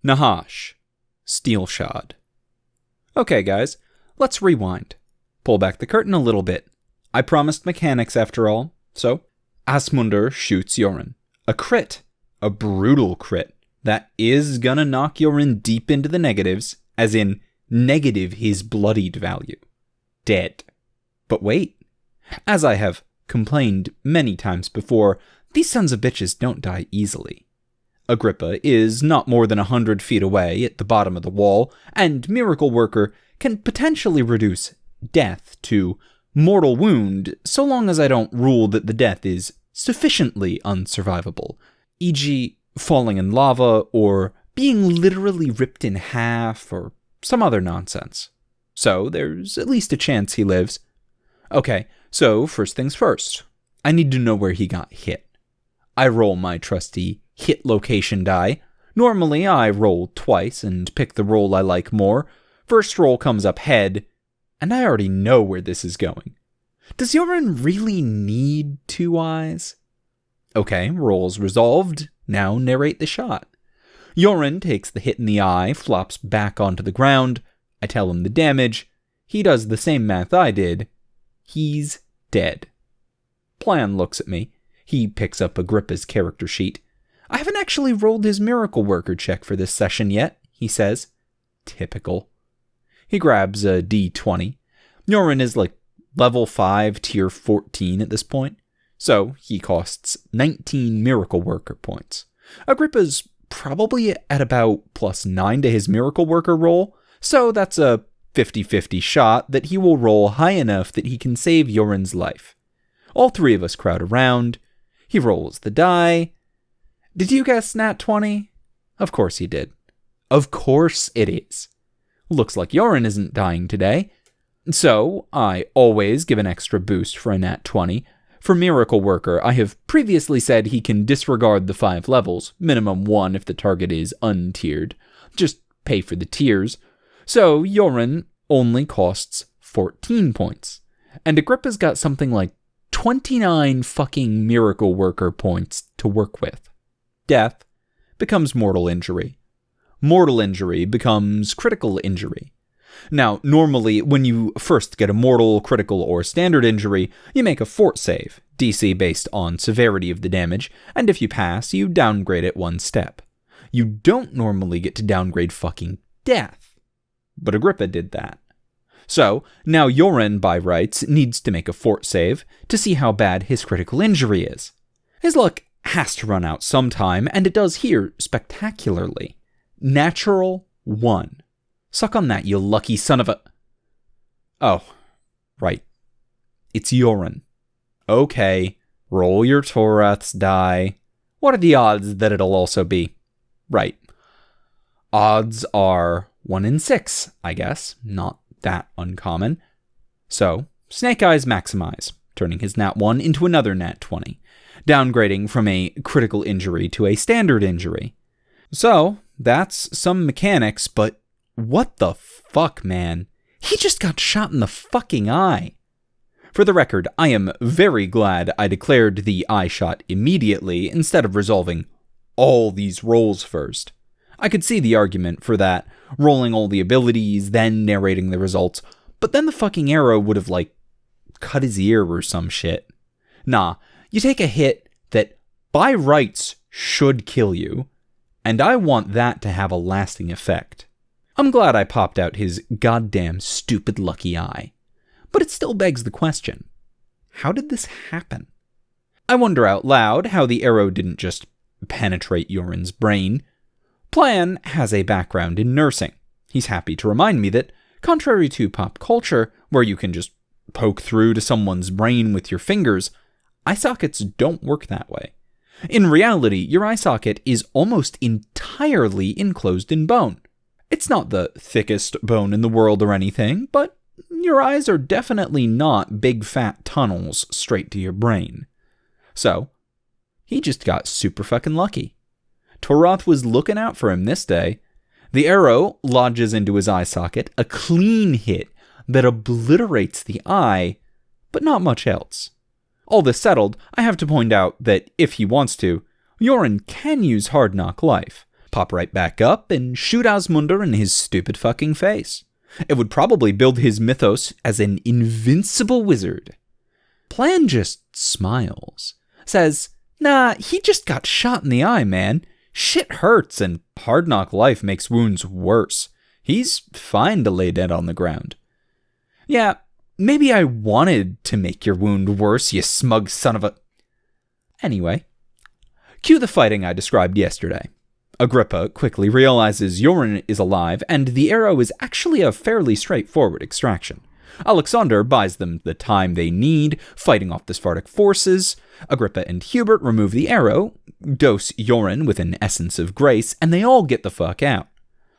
Nahash. Steelshod. Okay, guys, let's rewind. Pull back the curtain a little bit. I promised mechanics after all, so Asmundr shoots Yoren. A crit. A brutal crit. That is gonna knock Yoren deep into the negatives, as in negative his bloodied value. Dead. But wait. As I have complained many times before, these sons of bitches don't die easily. Agrippa is not more than 100 feet away at the bottom of the wall, and Miracle Worker can potentially reduce death to mortal wound so long as I don't rule that the death is sufficiently unsurvivable, e.g. falling in lava or being literally ripped in half or some other nonsense. So there's at least a chance he lives. Okay, so first things first. I need to know where he got hit. I roll my trusty hit location die. Normally I roll twice and pick the roll I like more. First roll comes up head, and I already know where this is going. Does Yoren really need 2 eyes? Okay, roll's resolved. Now narrate the shot. Yoren takes the hit in the eye, flops back onto the ground. I tell him the damage. He does the same math I did. He's dead. Plan looks at me. He picks up Agrippa's character sheet. I haven't actually rolled his Miracle Worker check for this session yet, he says. Typical. He grabs a D20. Yoren is like level 5, tier 14 at this point, so he costs 19 Miracle Worker points. Agrippa's probably at about +9 to his Miracle Worker roll, so that's a 50-50 shot that he will roll high enough that he can save Yoren's life. All 3 of us crowd around. He rolls the die. Did you guess nat 20? Of course he did. Of course it is. Looks like Yoren isn't dying today. So, I always give an extra boost for a nat 20. For Miracle Worker, I have previously said he can disregard the 5 levels, minimum 1 if the target is untiered. Just pay for the tiers. So, Yoren only costs 14 points. And Agrippa's got something like 29 fucking Miracle Worker points to work with. Death becomes mortal injury. Mortal injury becomes critical injury. Now, normally, when you first get a mortal, critical, or standard injury, you make a fort save, DC based on severity of the damage, and if you pass, you downgrade it 1 step. You don't normally get to downgrade fucking death. But Agrippa did that. So, now Yoren, by rights, needs to make a fort save to see how bad his critical injury is. His luck has to run out sometime, and it does here spectacularly. Natural 1. Suck on that, you lucky son of a... Oh, right. It's Yoren. Okay, roll your Torath's die. What are the odds that it'll also be? Right. Odds are 1 in 6, I guess. Not that uncommon. So, Snake Eyes maximize, turning his nat 1 into another nat 20, downgrading from a critical injury to a standard injury. So, that's some mechanics, but what the fuck, man? He just got shot in the fucking eye. For the record, I am very glad I declared the eye shot immediately instead of resolving all these rolls first. I could see the argument for that, rolling all the abilities, then narrating the results, but then the fucking arrow would have, cut his ear or some shit. Nah, you take a hit that, by rights, should kill you, and I want that to have a lasting effect. I'm glad I popped out his goddamn stupid lucky eye. But it still begs the question, how did this happen? I wonder out loud how the arrow didn't just penetrate Yoren's brain. Plan has a background in nursing. He's happy to remind me that, contrary to pop culture, where you can just poke through to someone's brain with your fingers, eye sockets don't work that way. In reality, your eye socket is almost entirely enclosed in bone. It's not the thickest bone in the world or anything, but your eyes are definitely not big fat tunnels straight to your brain. So, he just got super fucking lucky. Torath was looking out for him this day. The arrow lodges into his eye socket, a clean hit that obliterates the eye, but not much else. All this settled, I have to point out that if he wants to, Yoren can use Hard Knock Life, pop right back up and shoot Asmundr in his stupid fucking face. It would probably build his mythos as an invincible wizard. Plan just smiles. Says, nah, he just got shot in the eye, man. Shit hurts and hard knock life makes wounds worse. He's fine to lay dead on the ground. Yeah, maybe I wanted to make your wound worse, you smug son of a... Anyway, cue the fighting I described yesterday. Agrippa quickly realizes Yoren is alive, and the arrow is actually a fairly straightforward extraction. Alexander buys them the time they need, fighting off the Spartic forces. Agrippa and Hubert remove the arrow, dose Yoren with an essence of grace, and they all get the fuck out.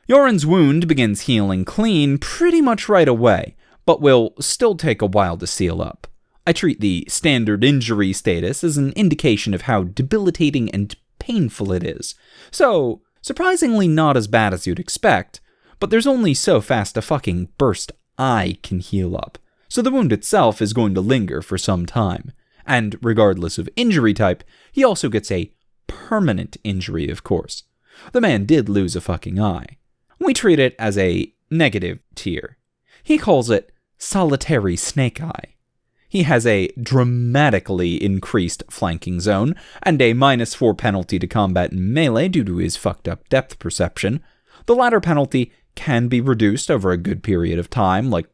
Yoren's wound begins healing clean pretty much right away, but will still take a while to seal up. I treat the standard injury status as an indication of how debilitating and painful it is. So, surprisingly not as bad as you'd expect, but there's only so fast a fucking burst eye can heal up, so the wound itself is going to linger for some time. And regardless of injury type, he also gets a permanent injury, of course. The man did lose a fucking eye. We treat it as a negative tier. He calls it solitary snake eye. He has a dramatically increased flanking zone, and a -4 penalty to combat in melee due to his fucked up depth perception. The latter penalty can be reduced over a good period of time, like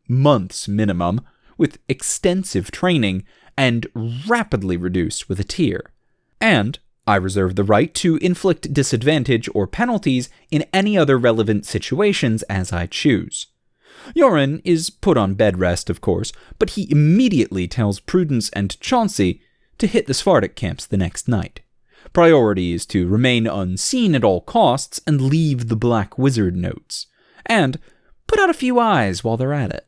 months minimum, with extensive training, and rapidly reduced with a tier. And I reserve the right to inflict disadvantage or penalties in any other relevant situations as I choose. Yoren is put on bed rest, of course, but he immediately tells Prudence and Chauncey to hit the Spartic camps the next night. Priority is to remain unseen at all costs and leave the Black Wizard notes, and put out a few eyes while they're at it.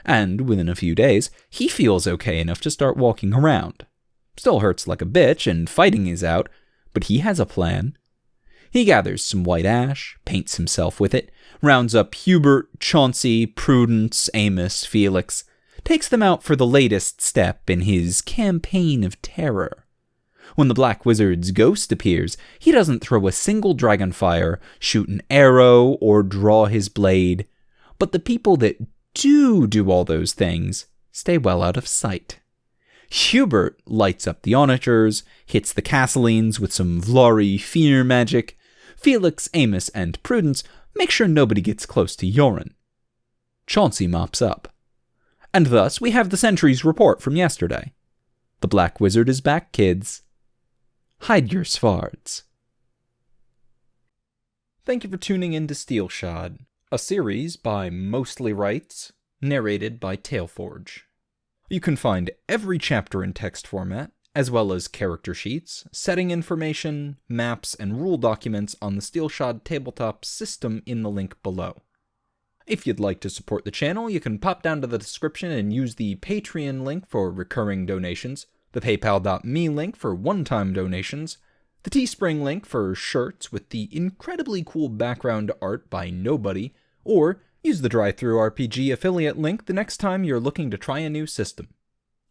And within a few days, he feels okay enough to start walking around. Still hurts like a bitch and fighting is out, but he has a plan. He gathers some white ash, paints himself with it, rounds up Hubert, Chauncey, Prudence, Amos, Felix, takes them out for the latest step in his campaign of terror. When the Black Wizard's ghost appears, he doesn't throw a single dragonfire, shoot an arrow, or draw his blade, but the people that do all those things stay well out of sight. Hubert lights up the onagers, hits the Casselines with some Vlari fear magic. Felix, Amos, and Prudence make sure nobody gets close to Yoren. Chauncey mops up. And thus we have the sentry's report from yesterday. The Black Wizard is back, kids. Hide your svards. Thank you for tuning in to Steelshod, a series by Mostly Rights, narrated by Tailforge. You can find every chapter in text format, as well as character sheets, setting information, maps, and rule documents on the Steelshod tabletop system in the link below. If you'd like to support the channel, you can pop down to the description and use the Patreon link for recurring donations, the paypal.me link for one-time donations, the Teespring link for shirts with the incredibly cool background art by Nobody, or use the DriveThruRPG affiliate link the next time you're looking to try a new system.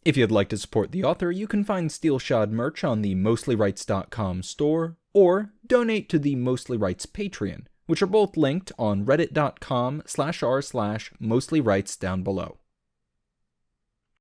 If you'd like to support the author, you can find Steelshod merch on the MostlyRights.com store, or donate to the Mostly Rights Patreon, which are both linked on reddit.com/r/mostlyrights down below.